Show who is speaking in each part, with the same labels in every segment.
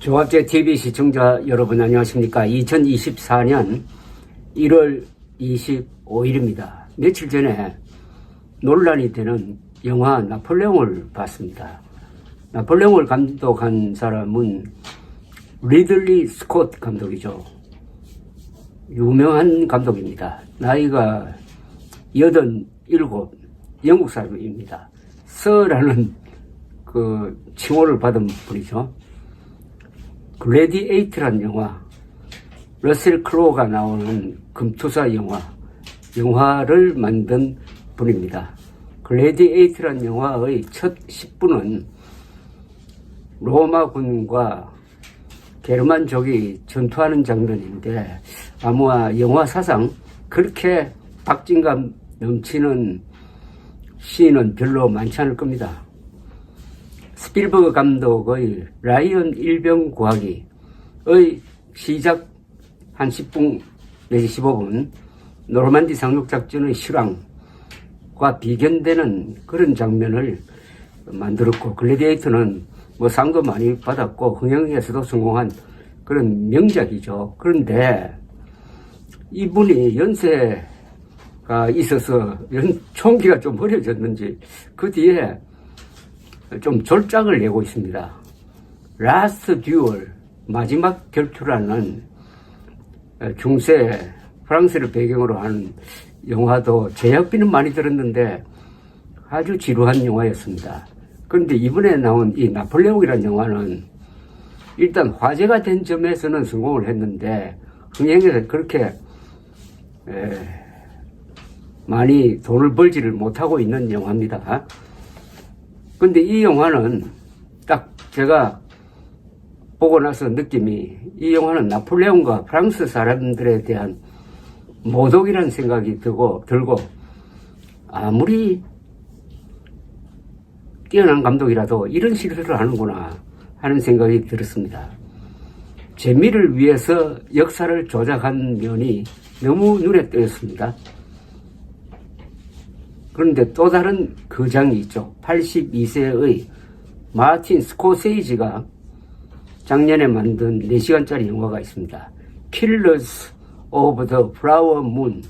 Speaker 1: 조합제 TV 시청자 여러분 안녕하십니까. 2024년 1월 25일입니다. 며칠 전에 논란이 되는 영화 나폴레옹을 봤습니다. 나폴레옹을 감독한 사람은 리들리 스콧 감독이죠. 유명한 감독입니다. 나이가 87, 영국 사람입니다. 서라는 그 칭호를 받은 분이죠. 글래디에이트란 영화, 러셀 크로우가 나오는 금투사 영화를 만든 분입니다. 글래디에이트란 영화의 첫 10분은 로마군과 게르만족이 전투하는 장면인데 아마 영화 사상 그렇게 박진감 넘치는 씬은 별로 많지 않을 겁니다. 스필버그 감독의 라이언 일병 구하기의 시작 한 10분 내지 15분 노르만디 상륙작전의 실황과 비견되는 그런 장면을 만들었고, 글래디에이터는 뭐 상도 많이 받았고 흥행에서도 성공한 그런 명작이죠. 그런데 이분이 연세가 있어서 총기가 좀 흐려졌는지 그 뒤에 좀 졸작을 내고 있습니다. 라스트 듀얼, 마지막 결투라는 중세 프랑스를 배경으로 하는 영화도 제작비는 많이 들었는데 아주 지루한 영화였습니다. 그런데 이번에 나온 이 나폴레옹이라는 영화는 일단 화제가 된 점에서는 성공을 했는데 흥행에서 그렇게 많이 돈을 벌지를 못하고 있는 영화입니다. 근데 이 영화는 딱 제가 보고 나서 느낌이, 이 영화는 나폴레옹과 프랑스 사람들에 대한 모독이라는 생각이 들고 아무리 뛰어난 감독이라도 이런 실수를 하는구나 하는 생각이 들었습니다. 재미를 위해서 역사를 조작한 면이 너무 눈에 띄었습니다. 그런데 또 다른 거장이 있죠. 82세의 마틴 스코세이지가 작년에 만든 4시간짜리 영화가 있습니다. Killers of the Flower Moon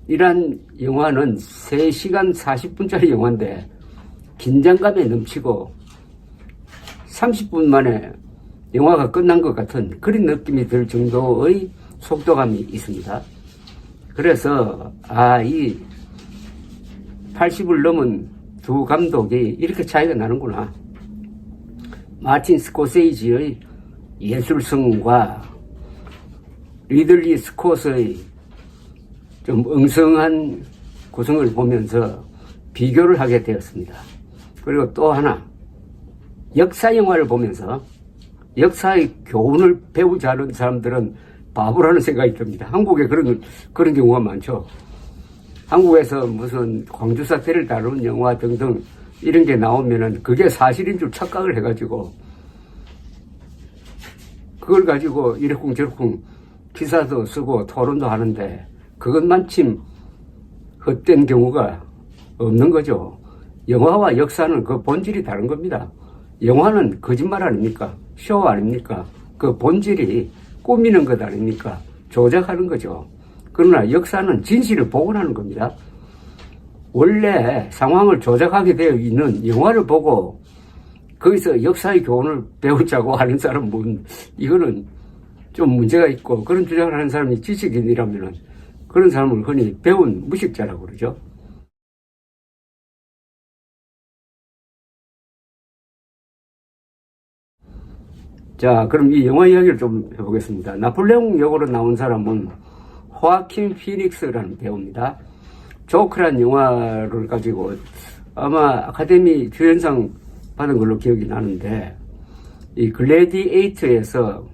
Speaker 1: 이란 영화는 3시간 40분짜리 영화인데 긴장감에 넘치고 30분 만에 영화가 끝난 것 같은 그런 느낌이 들 정도의 속도감이 있습니다. 그래서 이 80을 넘은 두 감독이 이렇게 차이가 나는구나. 마틴 스코세이지의 예술성과 리들리 스콧의 좀 엉성한 구성을 보면서 비교를 하게 되었습니다. 그리고 또 하나, 역사 영화를 보면서 역사의 교훈을 배우지 않은 사람들은 바보라는 생각이 듭니다. 한국에 그런 경우가 많죠. 한국에서 무슨 광주 사태를 다루는 영화 등등 이런 게 나오면은 그게 사실인 줄 착각을 해가지고 그걸 가지고 이러쿵저러쿵 기사도 쓰고 토론도 하는데 그것 마침 헛된 경우가 없는 거죠. 영화와 역사는 그 본질이 다른 겁니다. 영화는 거짓말 아닙니까? 쇼 아닙니까? 그 본질이 꾸미는 것 아닙니까? 조작하는 거죠. 그러나 역사는 진실을 복원하는 겁니다. 원래 상황을 조작하게 되어 있는 영화를 보고 거기서 역사의 교훈을 배우자고 하는 사람은 이거는 좀 문제가 있고, 그런 주장을 하는 사람이 지식인이라면 그런 사람을 흔히 배운 무식자라고 그러죠. 자, 그럼 이 영화 이야기를 좀 해보겠습니다. 나폴레옹 역으로 나온 사람은 호아킨 피닉스라는 배우입니다. 조크란 영화를 가지고 아마 아카데미 주연상 받은 걸로 기억이 나는데, 이 글래디에이터에서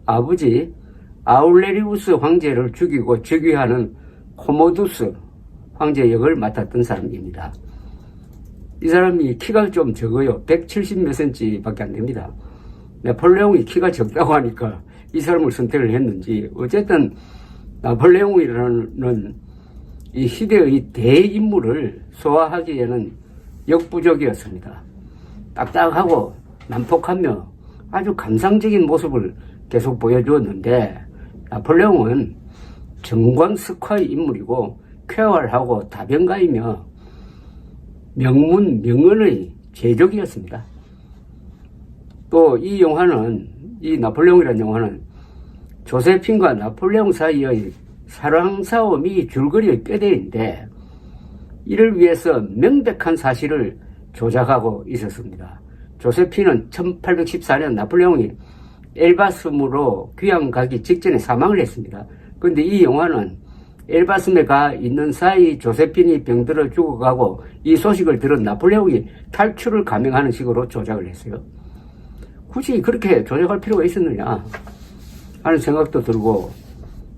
Speaker 1: 아버지 아울레리우스 황제를 죽이고 즉위하는 코모두스 황제 역을 맡았던 사람입니다. 이 사람이 키가 좀 적어요. 170 몇 cm 밖에 안 됩니다. 나폴레옹이 키가 적다고 하니까 이 사람을 선택을 했는지, 어쨌든 나폴레옹이라는 이 시대의 대인물을 소화하기에는 역부족이었습니다. 딱딱하고 난폭하며 아주 감상적인 모습을 계속 보여주었는데, 나폴레옹은 정광석화의 인물이고 쾌활하고 다변가이며 명문 명언의 제적이었습니다. 또 이 영화는, 이 나폴레옹이라는 영화는 조세핀과 나폴레옹 사이의 사랑 싸움이 줄거리의 뼈대인데, 이를 위해서 명백한 사실을 조작하고 있었습니다. 조세핀은 1814년 나폴레옹이 엘바스으로 귀양 가기 직전에 사망을 했습니다. 그런데 이 영화는 엘바스에 가 있는 사이 조세핀이 병들어 죽어가고 이 소식을 들은 나폴레옹이 탈출을 감행하는 식으로 조작을 했어요. 굳이 그렇게 조작할 필요가 있었느냐 하는 생각도 들고,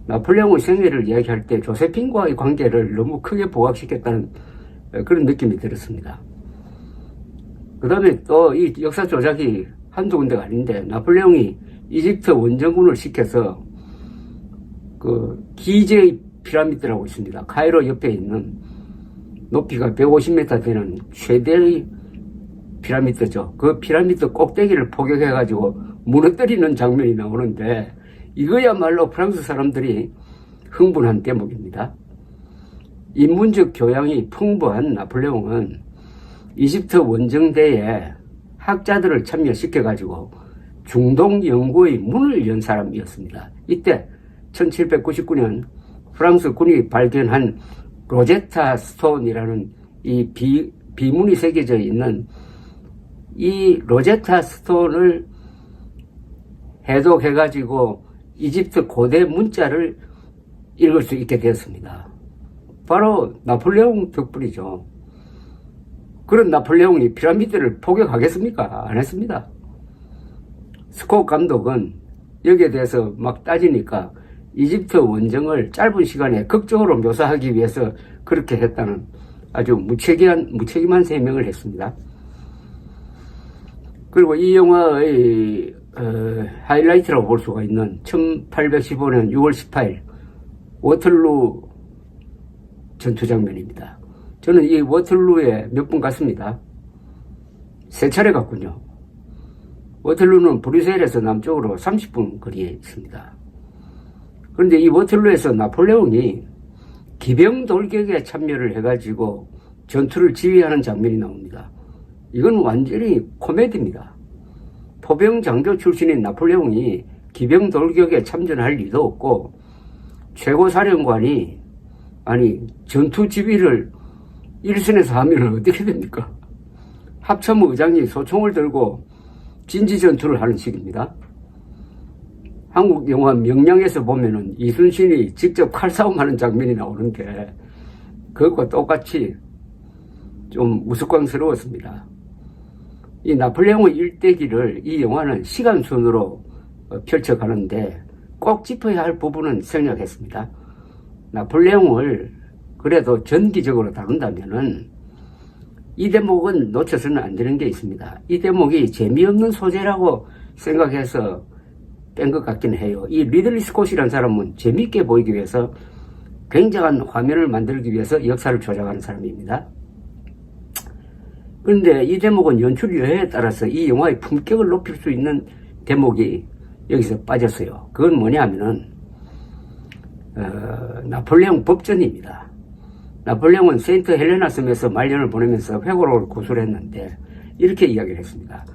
Speaker 1: 나폴레옹의 생애를 이야기할 때 조세핀과의 관계를 너무 크게 부각시켰다는 그런 느낌이 들었습니다. 그 다음에 또 이 역사 조작이 한두 군데가 아닌데, 나폴레옹이 이집트 원정군을 시켜서 그 기제의 피라미드라고 있습니다. 카이로 옆에 있는 높이가 150m 되는 최대의 피라미드죠. 그 피라미드 꼭대기를 포격해가지고 무너뜨리는 장면이 나오는데, 이거야말로 프랑스 사람들이 흥분한 대목입니다. 인문적 교양이 풍부한 나폴레옹은 이집트 원정대에 학자들을 참여시켜가지고 중동 연구의 문을 연 사람이었습니다. 이때 1799년 프랑스 군이 발견한 로제타 스톤이라는 이 비문이 새겨져 있는 이 로제타 스톤을 해독해가지고 이집트 고대 문자를 읽을 수 있게 되었습니다. 바로 나폴레옹 덕분이죠. 그런 나폴레옹이 피라미드를 포격하겠습니까? 안 했습니다. 스콧 감독은 여기에 대해서 막 따지니까 이집트 원정을 짧은 시간에 극적으로 묘사하기 위해서 그렇게 했다는 아주 무책임한 세명을 했습니다. 그리고 이 영화의 하이라이트라고 볼 수가 있는 1815년 6월 18일 워털루 전투 장면입니다. 저는 이 워털루에 몇 번 갔습니다. 3차례 갔군요. 워털루는 브뤼셀에서 남쪽으로 30분 거리에 있습니다. 그런데 이 워털루에서 나폴레옹이 기병 돌격에 참여를 해가지고 전투를 지휘하는 장면이 나옵니다. 이건 완전히 코미디입니다. 포병 장교 출신인 나폴레옹이 기병 돌격에 참전할 리도 없고, 최고사령관이 전투 지휘를 일선에서 하면 어떻게 됩니까? 합참 의장이 소총을 들고 진지 전투를 하는 식입니다. 한국 영화 명량에서 보면은 이순신이 직접 칼싸움하는 장면이 나오는데, 그것과 똑같이 좀 우스꽝스러웠습니다. 이 나폴레옹의 일대기를 이 영화는 시간순으로 펼쳐가는데 꼭 짚어야 할 부분은 생략했습니다. 나폴레옹을 그래도 전기적으로 다룬다면은 이 대목은 놓쳐서는 안 되는 게 있습니다. 이 대목이 재미없는 소재라고 생각해서 뺀 것 같긴 해요. 이 리들리 스콧이라는 사람은 재미있게 보이기 위해서 굉장한 화면을 만들기 위해서 역사를 조작하는 사람입니다. 그런데 이 대목은 연출 여해에 따라서 이 영화의 품격을 높일 수 있는 대목이 여기서 빠졌어요. 그건 뭐냐면은 나폴레옹 법전입니다. 나폴레옹은 세인트 헬레나 섬에서 말년을 보내면서 회고록을 고수를 했는데 이렇게 이야기를 했습니다.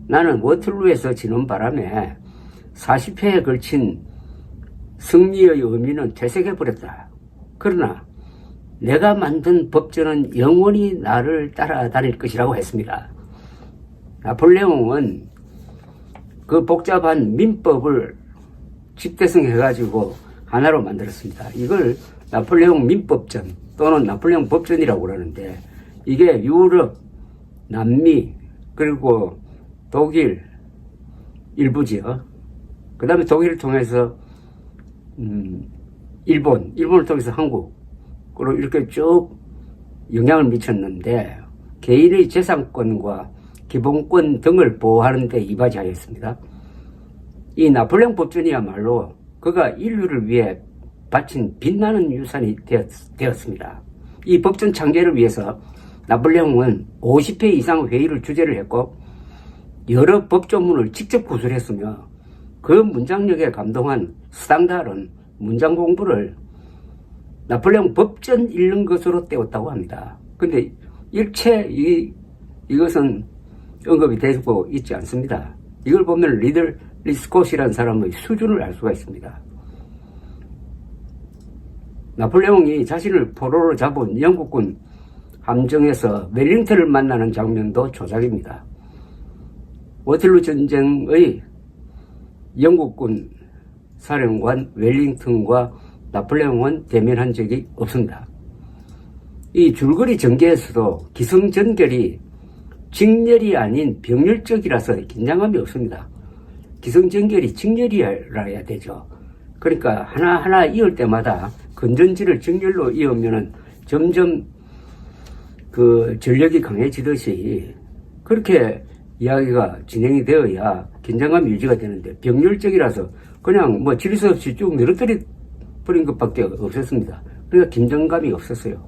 Speaker 1: 나는 워털루에서 지는 바람에 40회에 걸친 승리의 의미는 퇴색해버렸다. 그러나 내가 만든 법전은 영원히 나를 따라다닐 것이라고 했습니다. 나폴레옹은 그 복잡한 민법을 집대성해가지고 하나로 만들었습니다. 이걸 나폴레옹 민법전 또는 나폴레옹 법전이라고 그러는데, 이게 유럽, 남미, 그리고 독일 일부지요. 그 다음에 독일을 통해서 일본을 통해서 한국으로 이렇게 쭉 영향을 미쳤는데, 개인의 재산권과 기본권 등을 보호하는 데 이바지하였습니다. 이 나폴레옹 법전이야말로 그가 인류를 위해 바친 빛나는 유산이 되었습니다. 이 법전 창제를 위해서 나폴레옹은 50회 이상 회의를 주재를 했고, 여러 법조문을 직접 구술했으며 그 문장력에 감동한 스탕달은 문장 공부를 나폴레옹 법전 읽는 것으로 때웠다고 합니다. 근데 일체 이것은 언급이 되고 있지 않습니다. 이걸 보면 리들리 스콧이라는 사람의 수준을 알 수가 있습니다. 나폴레옹이 자신을 포로로 잡은 영국군 함정에서 웰링턴을 만나는 장면도 조작입니다. 워틀루 전쟁의 영국군 사령관 웰링턴과 나폴레옹은 대면한 적이 없습니다. 이 줄거리 전개에서도 기승전결이 직렬이 아닌 병렬적이라서 긴장감이 없습니다. 기승전결이 직렬이라 해야 되죠. 그러니까 하나하나 이을 때마다 건전지를 직렬로 이으면은 점점 그 전력이 강해지듯이 그렇게 이야기가 진행이 되어야 긴장감이 유지가 되는데 병렬적이라서 그냥 뭐 질서 없이 쭉 늘어뜨려 버린 것밖에 없었습니다. 그러니까 긴장감이 없었어요.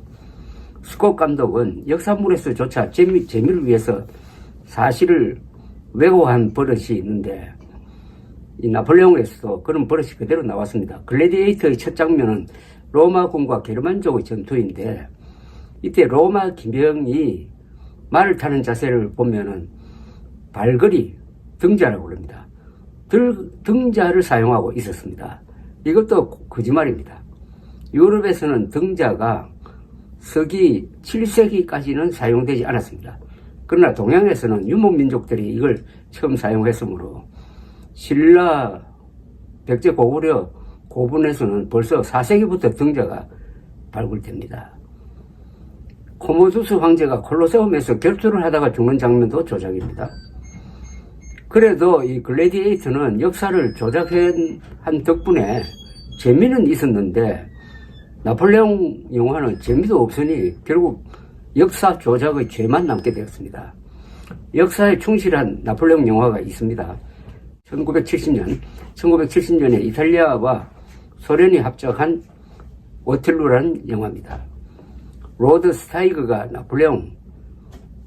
Speaker 1: 스콧 감독은 역사물에서조차 재미를 위해서 사실을 왜곡한 버릇이 있는데 이 나폴레옹에서도 그런 버릇이 그대로 나왔습니다. 글래디에이터의 첫 장면은 로마군과 게르만족의 전투인데 이때 로마 기병이 말을 타는 자세를 보면은 발걸이, 등자라고 그럽니다. 등자를 사용하고 있었습니다. 이것도 거짓말입니다. 유럽에서는 등자가 서기 7세기까지는 사용되지 않았습니다. 그러나 동양에서는 유목민족들이 이걸 처음 사용했으므로 신라, 백제 고구려 고분에서는 벌써 4세기부터 등자가 발굴됩니다. 코모두스 황제가 콜로세움에서 결투를 하다가 죽는 장면도 조작입니다. 그래도 이 글래디에이터는 역사를 조작한 덕분에 재미는 있었는데 나폴레옹 영화는 재미도 없으니 결국 역사 조작의 죄만 남게 되었습니다. 역사에 충실한 나폴레옹 영화가 있습니다. 1970년에 이탈리아와 소련이 합작한 워틀루라는 영화입니다. 로드 스타이그가 나폴레옹,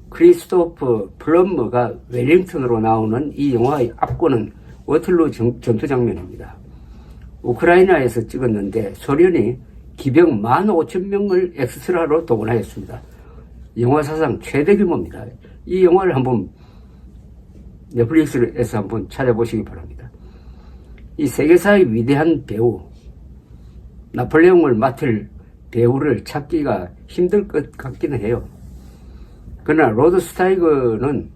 Speaker 1: 크리스토프 플럼머가 웰링턴으로 나오는 이 영화의 앞권은 워틀루 전투 장면입니다. 우크라이나에서 찍었는데 소련이 기병 15,000명을 엑스트라로 동원하였습니다. 영화 사상 최대 규모입니다. 이 영화를 한번 넷플릭스에서 한번 찾아보시기 바랍니다. 이 세계사의 위대한 배우, 나폴레옹을 맡을 배우를 찾기가 힘들 것 같기는 해요. 그러나 로드 스타이거는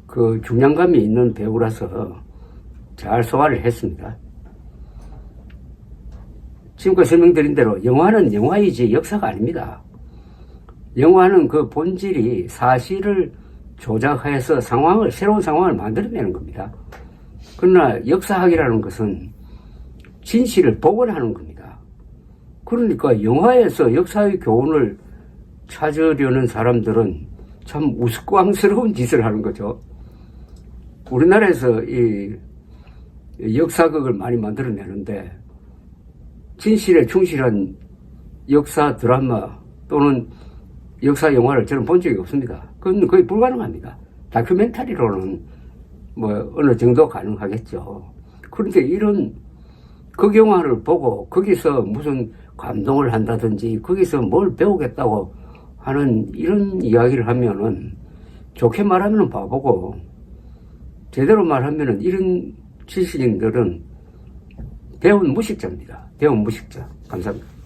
Speaker 1: 그 중량감이 있는 배우라서 잘 소화를 했습니다. 지금까지 설명드린 대로 영화는 영화이지 역사가 아닙니다. 영화는 그 본질이 사실을 조작해서 새로운 상황을 만들어내는 겁니다. 그러나 역사학이라는 것은 진실을 복원하는 겁니다. 그러니까 영화에서 역사의 교훈을 찾으려는 사람들은 참 우스꽝스러운 짓을 하는 거죠. 우리나라에서 이 역사극을 많이 만들어내는데 진실에 충실한 역사 드라마 또는 역사 영화를 저는 본 적이 없습니다. 그건 거의 불가능합니다. 다큐멘터리로는 뭐 어느 정도 가능하겠죠. 그런데 이런 극영화를 보고 거기서 무슨 감동을 한다든지 거기서 뭘 배우겠다고 하는 이런 이야기를 하면은 좋게 말하면 바보고 제대로 말하면은 이런 지식인들은 배운 무식자입니다. 배운 무식자. 감사합니다.